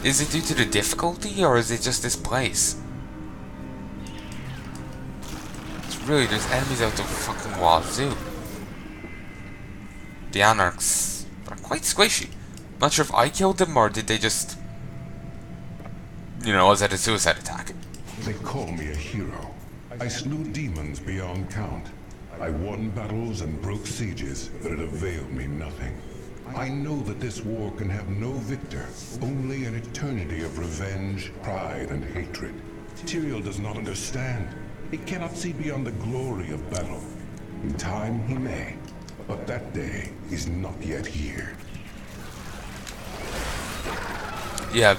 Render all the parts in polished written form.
Is it due to the difficulty, or is it just this place? It's really, there's enemies out the fucking wazoo. The anarchs are quite squishy. Not sure if I killed them, or did they just... You know, was that a suicide attack? They call me a hero. I slew demons beyond count. I won battles and broke sieges, but it availed me nothing. I know that this war can have no victor, only an eternity of revenge, pride, and hatred. Tyrael does not understand. He cannot see beyond the glory of battle. In time he may, but that day is not yet here. Yeah,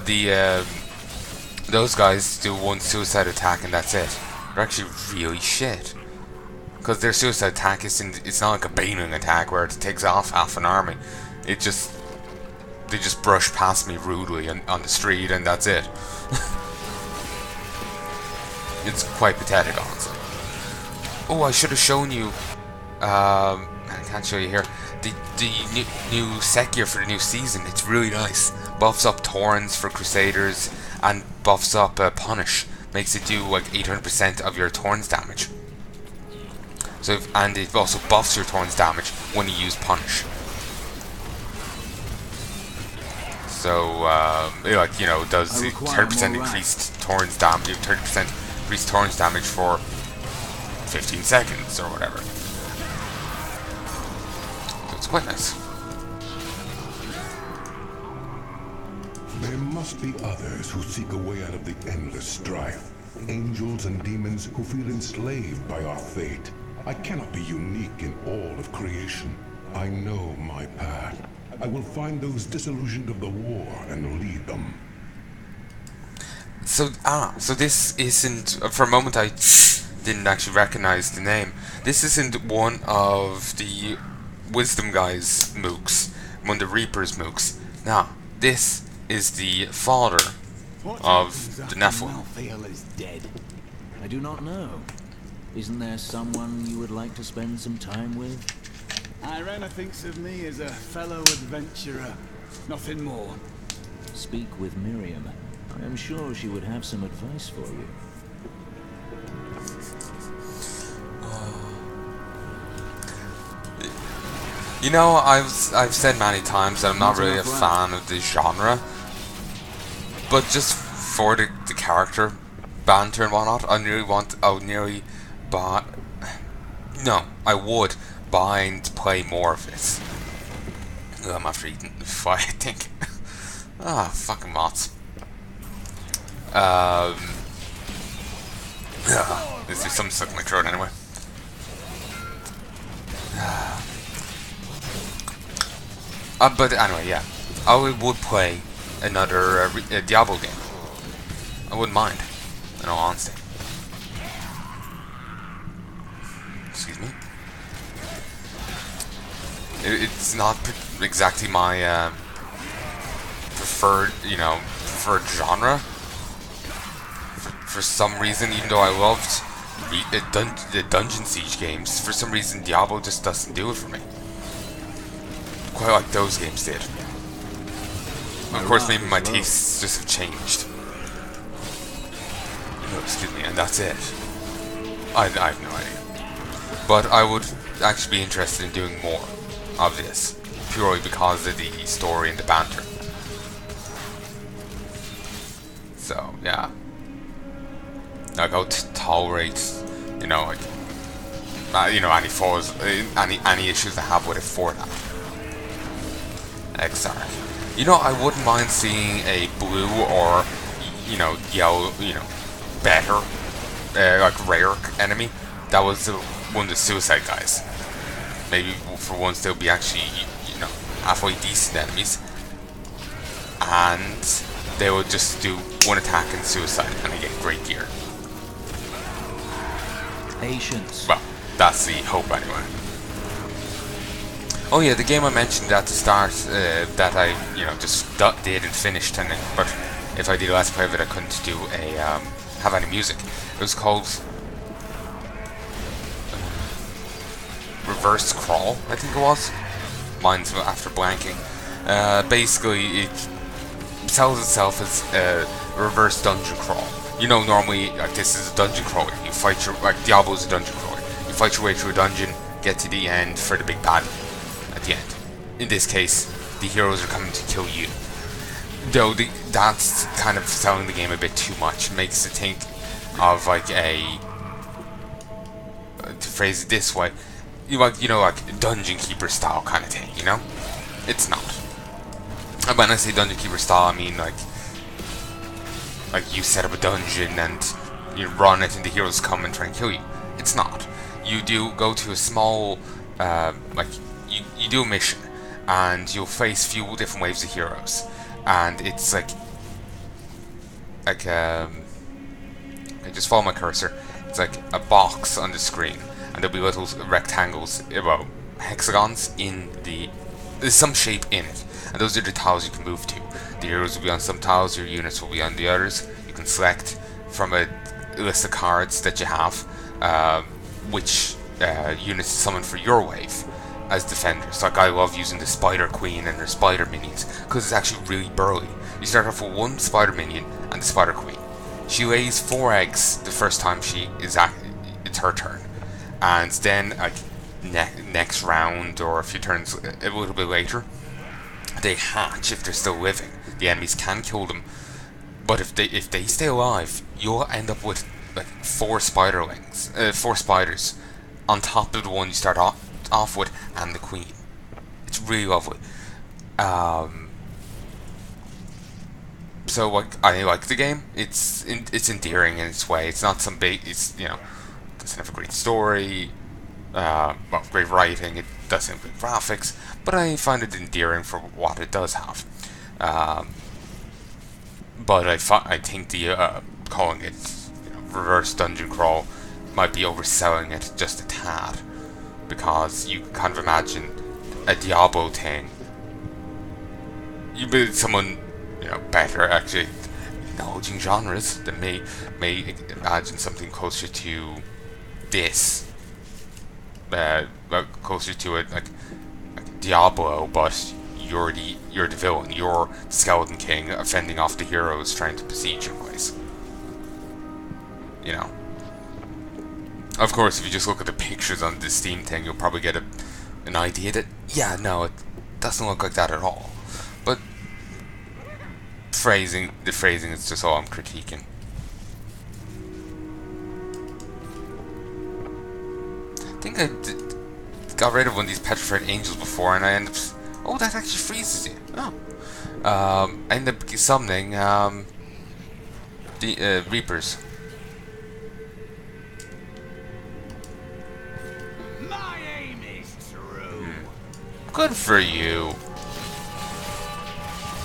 those guys do one suicide attack and that's it. They're actually really shit. Because their suicide attack it's not like a baning attack where it takes off half an army. They just brush past me rudely on the street and that's it. It's quite pathetic, honestly. Oh, I should have shown you. I can't show you here. The new set gear for the new season. It's really nice. Buffs up Torrens for Crusaders and buffs up Punish. Makes it do like 800% of your Torrens damage. So and it also buffs your Torrens damage when you use Punish. So it, like, you know, does 30% increased Torrens damage, 30% increased Torrens damage for 15 seconds or whatever. So it's quite nice. There must be others who seek a way out of the endless strife. Angels and demons who feel enslaved by our fate. I cannot be unique in all of creation. I know my path. I will find those disillusioned of the war and lead them. So this isn't... For a moment I didn't actually recognize the name. This isn't one of the Wisdom Guy's mooks. One of the Reaper's mooks. Nah, this is the father of the Nephilim. Phil is dead. I do not know. Isn't there someone you would like to spend some time with? Irena thinks of me as a fellow adventurer. Nothing more. Speak with Miriam. I am sure she would have some advice for you. You know, I've said many times that I'm not really a fan of this genre, but just for the character banter and whatnot, I would buy and play more of it. I'm after eating the fire, I think. Ah, fucking moths. There's something stuck in my throat anyway. But anyway, yeah, I would play another Diablo game. I wouldn't mind, in all honesty. Excuse me. It's not exactly my preferred genre. For some reason, even though I loved the Dungeon Siege games, for some reason Diablo just doesn't do it for me. Quite like those games did. Of course, maybe my tastes just have changed. No, excuse me, and that's it. I have no idea. But I would actually be interested in doing more of this, purely because of the story and the banter. So, yeah. Like, I would tolerate, you know, like, any flaws, any issues I have with it for that. Exarch. You know, I wouldn't mind seeing a blue or, yellow, better, like rare enemy. That was one of the suicide guys. Maybe for once they'll be actually, halfway decent enemies. And they will just do one attack and suicide and they get great gear. Patience. Well, that's the hope anyway. Oh yeah, the game I mentioned at the start that I, just did and finished, but if I did a Let's Play of it, I couldn't do have any music. It was called Reverse Crawl, I think it was. Mine's after blanking. Basically, sells itself as a reverse dungeon crawl. You know, normally like this is a dungeon crawler. You fight your like Diablo's a dungeon crawler. You fight your way through a dungeon, get to the end for the big battle at the end. In this case, the heroes are coming to kill you. Though that's kind of selling the game a bit too much. It makes it think of like a, to phrase it this way, you know, like dungeon keeper style kind of thing. You know, it's not. And when I say dungeon keeper style, I mean like you set up a dungeon and you run it, and the heroes come and try and kill you. It's not. You do go to a small, you do a mission, and you'll face a few different waves of heroes, and it's just follow my cursor. It's like a box on the screen, and there'll be little rectangles, well, hexagons in there's some shape in it, and those are the tiles you can move to. The heroes will be on some tiles, your units will be on the others. You can select from a list of cards that you have which units to summon for your wave as defenders. Like, I love using the Spider Queen and her Spider Minions because it's actually really burly. You start off with one Spider Minion and the Spider Queen. She lays 4 eggs the first time it's her turn, and then like next round or a few turns a little bit later, they hatch if they're still living. The enemies can kill them, but if they stay alive, you'll end up with like 4 spiders on top of the one you start off with and the queen. It's really lovely. So like, I like the game. It's endearing in its way. It's not some big. It's, you know, doesn't have a great story. Well, great writing. It doesn't have great graphics, but I find it endearing for what it does have. But I think the calling it, you know, reverse dungeon crawl might be overselling it just a tad, because you can kind of imagine a Diablo thing. You build someone, you know, better actually acknowledging genres that may imagine something closer to this, closer to it like Diablo, but you're the villain. You're the Skeleton King fending off the heroes trying to besiege your place. You know. Of course, if you just look at the pictures on the Steam thing, you'll probably get an idea that, yeah, no, it doesn't look like that at all. But the phrasing is just all I'm critiquing. I think I got rid of one of these petrified angels before, and I ended up... Oh, that actually freezes you. Oh. I ended up summoning the Reapers. My aim is true. Good for you.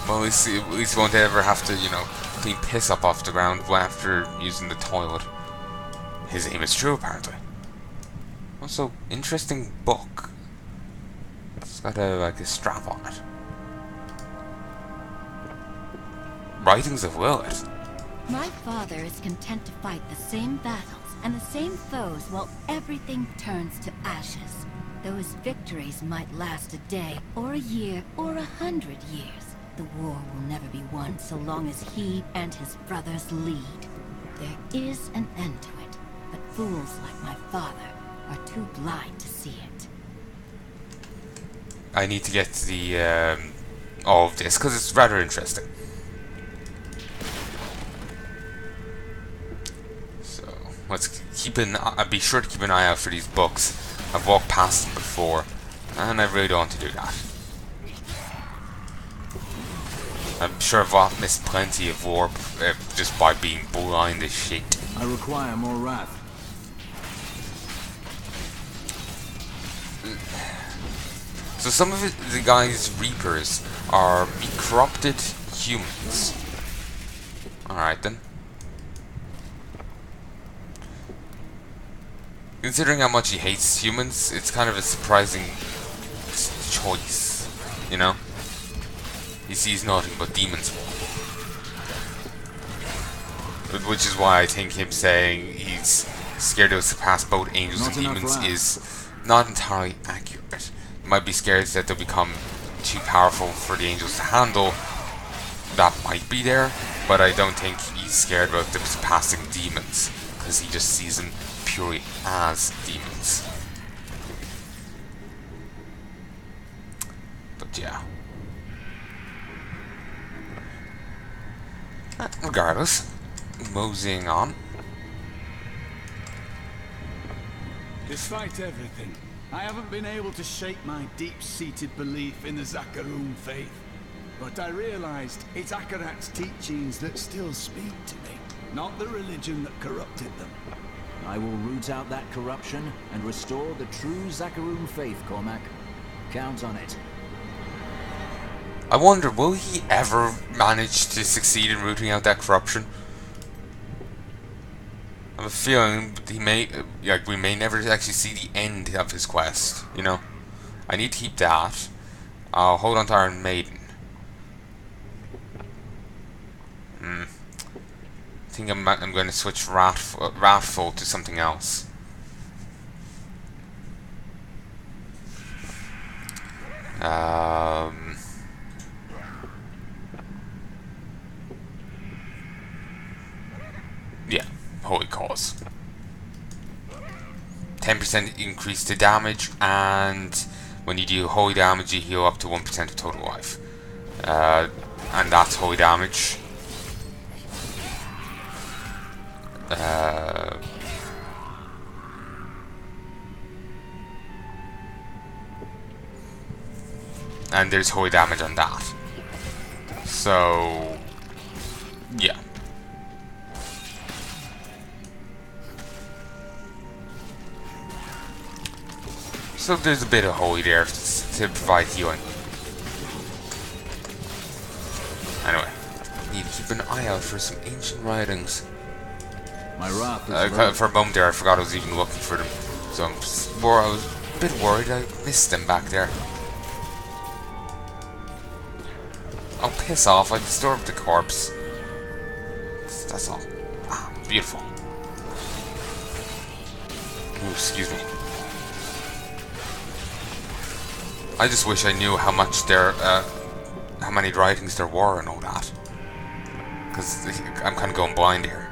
Well, at least you won't ever have to, you know, clean piss up off the ground after using the toilet. His aim is true, apparently. Also, interesting book. It's got a strap on it. Writings of Lilith. My father is content to fight the same battles and the same foes while everything turns to ashes. Those victories might last a day, or a year, or 100 years. The war will never be won so long as he and his brothers lead. There is an end to it, but fools like my father are too blind to see it. I need to get the all of this because it's rather interesting. So let's be sure to keep an eye out for these books. I've walked past them before, and I really don't want to do that. I'm sure I've missed plenty of war just by being blind as shit. I require more wrath. So some of the guys' Reapers are corrupted humans. Alright then. Considering how much he hates humans, it's kind of a surprising choice, you know? He sees nothing but demons. Which is why I think him saying he's scared to surpass both angels and demons is not entirely accurate. He might be scared that they'll become too powerful for the angels to handle, that might be there, but I don't think he's scared about them passing demons, because he just sees them purely as demons. But yeah. Regardless, moseying on. Despite everything, I haven't been able to shake my deep-seated belief in the Zakarum faith. But I realized it's Akarat's teachings that still speak to me, not the religion that corrupted them. I will root out that corruption and restore the true Zakarum faith, Cormac. Count on it. I wonder, will he ever manage to succeed in rooting out that corruption? I have a feeling he may, like, we may never actually see the end of his quest, you know? I need to keep that. I'll hold on to Iron Maiden. I think I'm going to switch Wrathful to something else. Yeah, Holy Cause. 10% increase to damage, and when you do holy damage, you heal up to 1% of total life. And that's holy damage. And there's holy damage on that. So, yeah. So there's a bit of holy there to provide healing. Anyway, need to keep an eye out for some ancient writings. My wrath is for a moment there, I forgot I was even looking for them. So I was a bit worried I missed them back there. Oh, piss off, I disturbed the corpse. That's all. Ah, beautiful. Ooh, excuse me. I just wish I knew how much how many writings there were and all that. Because I'm kind of going blind here.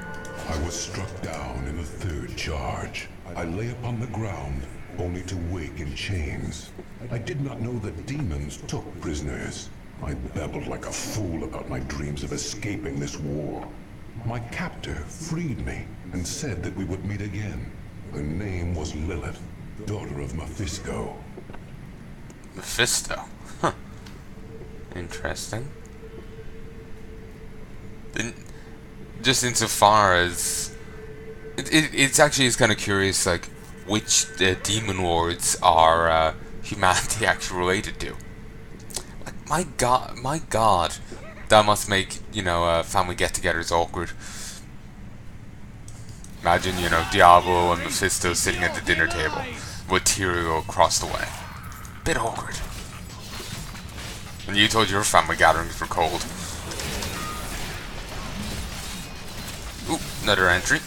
I was struck down in the third charge. I lay upon the ground, only to wake in chains. I did not know that demons took prisoners. I babbled like a fool about my dreams of escaping this war. My captor freed me and said that we would meet again. Her name was Lilith, daughter of Mephisto. Mephisto? Huh. Interesting. Then, just insofar as... It's actually kind of curious, like, which demon lords are humanity actually related to. My god, that must make, you know, family get-togethers awkward. Imagine, you know, Diablo and Mephisto sitting at the dinner table with Tyrael across the way. Bit awkward. And you told your family gatherings were cold. Ooh, another entry.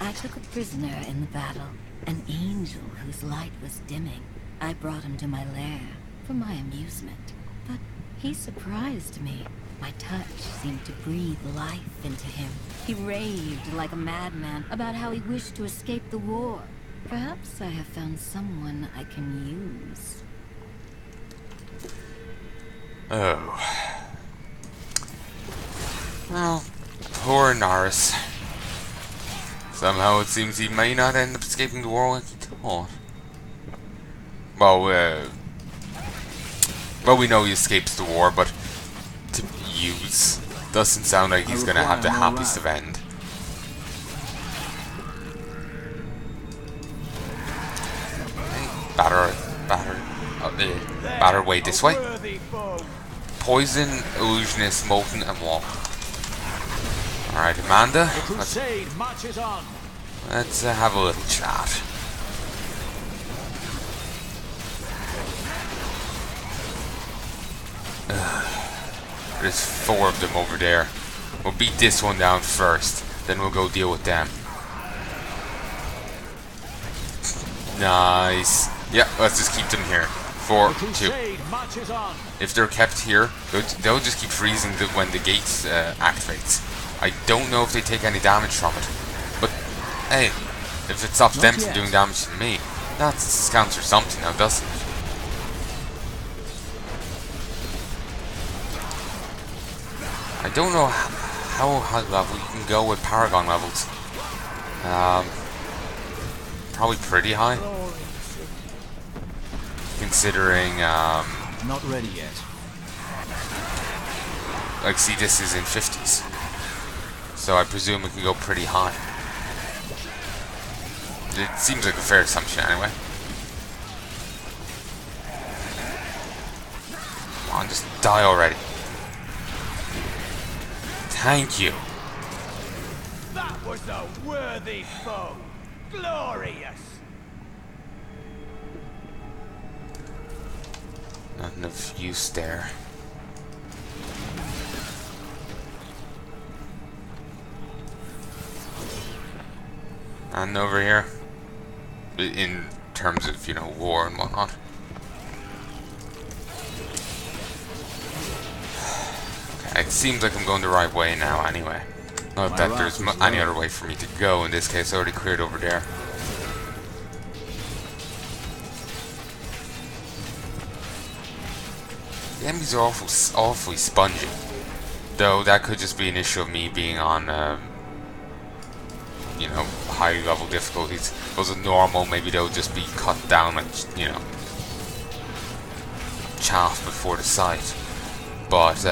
I took a prisoner in the battle, an angel whose light was dimming. I brought him to my lair for my amusement, but he surprised me. My touch seemed to breathe life into him. He raved like a madman about how he wished to escape the war. Perhaps I have found someone I can use. Oh. Well, poor Naris. Somehow it seems he may not end up escaping the war like he thought. Well, we know he escapes the war, but to use doesn't sound like he's gonna have the happiest of end. Batter way this way. Poison, illusionist, molten, and walk. Alright, Amanda. Let's have a little chat. There's 4 of them over there. We'll beat this one down first, then we'll go deal with them. Nice. Yeah, let's just keep them here. 4, 2. If they're kept here, they'll just keep freezing when the gate activates. I don't know if they take any damage from it. But, hey, if it stops them from doing damage to me, that counts for something now, doesn't it? I don't know how high level you can go with Paragon levels. Probably pretty high. Considering, not ready yet. Like, see, this is in 50s. So I presume it can go pretty high. It seems like a fair assumption anyway. Come on, just die already. Thank you. That was a worthy foe. Glorious. Nothing of use there. And over here, in terms of, you know, war and whatnot. Okay, it seems like I'm going the right way now anyway. Not that there's any other way for me to go. In this case, I already cleared over there. The enemies are awfully spongy. Though that could just be an issue of me being on, you know, high level difficulties. If it was a normal, maybe they'll just be cut down like, you know, chaff before the sight. But,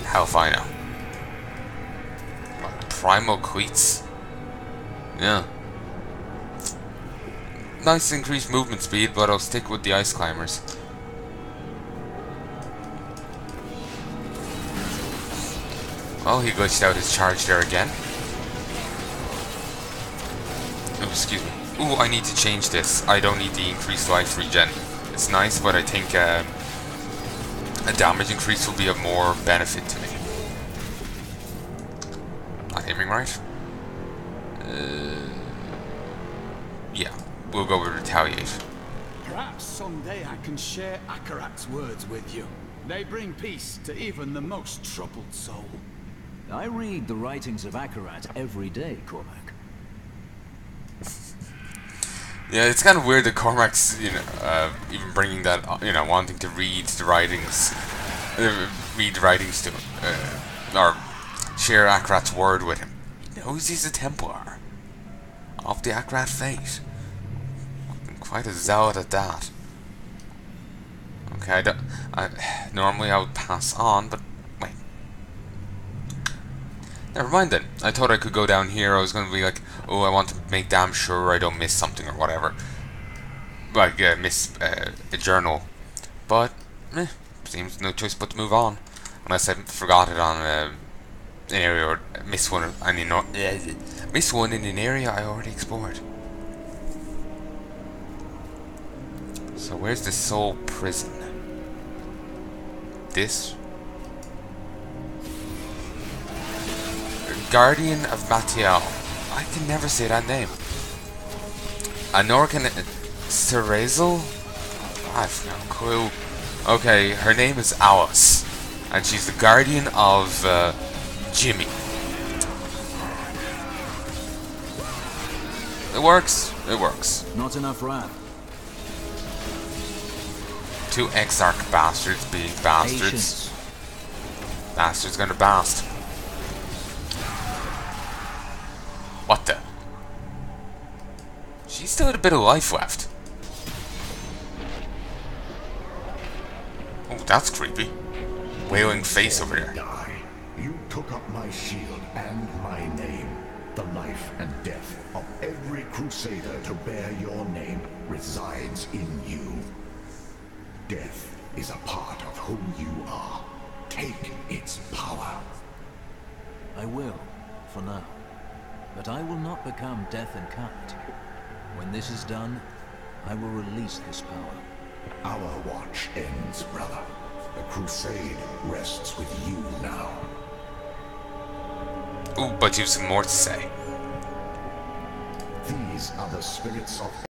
hell if I know. Primal Cleats. Yeah. Nice increased movement speed, but I'll stick with the ice climbers. Oh, he glitched out his charge there again. Oh, excuse me. Ooh, I need to change this. I don't need the increased life regen. It's nice, but I think a damage increase will be of more benefit to me. Not aiming right? Yeah, we'll go with retaliate. Perhaps someday I can share Akarat's words with you. They bring peace to even the most troubled soul. I read the writings of Akarat every day, Cormac. Yeah, it's kind of weird that Cormac's, you know, even bringing that, you know, wanting to read the writings to him, or share Akarat's word with him. He knows he's a Templar of the Akarat faith. I'm quite a zealot at that. Okay, normally I would pass on, but wait. Never mind then. I thought I could go down here. I was going to be like, oh, I want to make damn sure I don't miss something or whatever. Like, miss a journal. But, seems no choice but to move on. Unless I forgot it on an area or miss one in an area I already explored. So where's the soul prison? This? Guardian of Matiel. I can never say that name. Anorkan Cerezel? I've no clue. Okay, her name is Alice. And she's the guardian of Jimmy. It works. It works. Not enough wrath. Two Exarch bastards being bastards. Patience. Bastards gonna bast. What the? She still had a bit of life left. Oh, that's creepy. Wailing face over there. Die. You took up my shield and my name. The life and death of every crusader to bear your name resides in you. Death is a part of who you are. Take its power. I will, for now. But I will not become death incarnate. When this is done, I will release this power. Our watch ends, brother. The crusade rests with you now. Ooh, but you've some more to say. These are the spirits of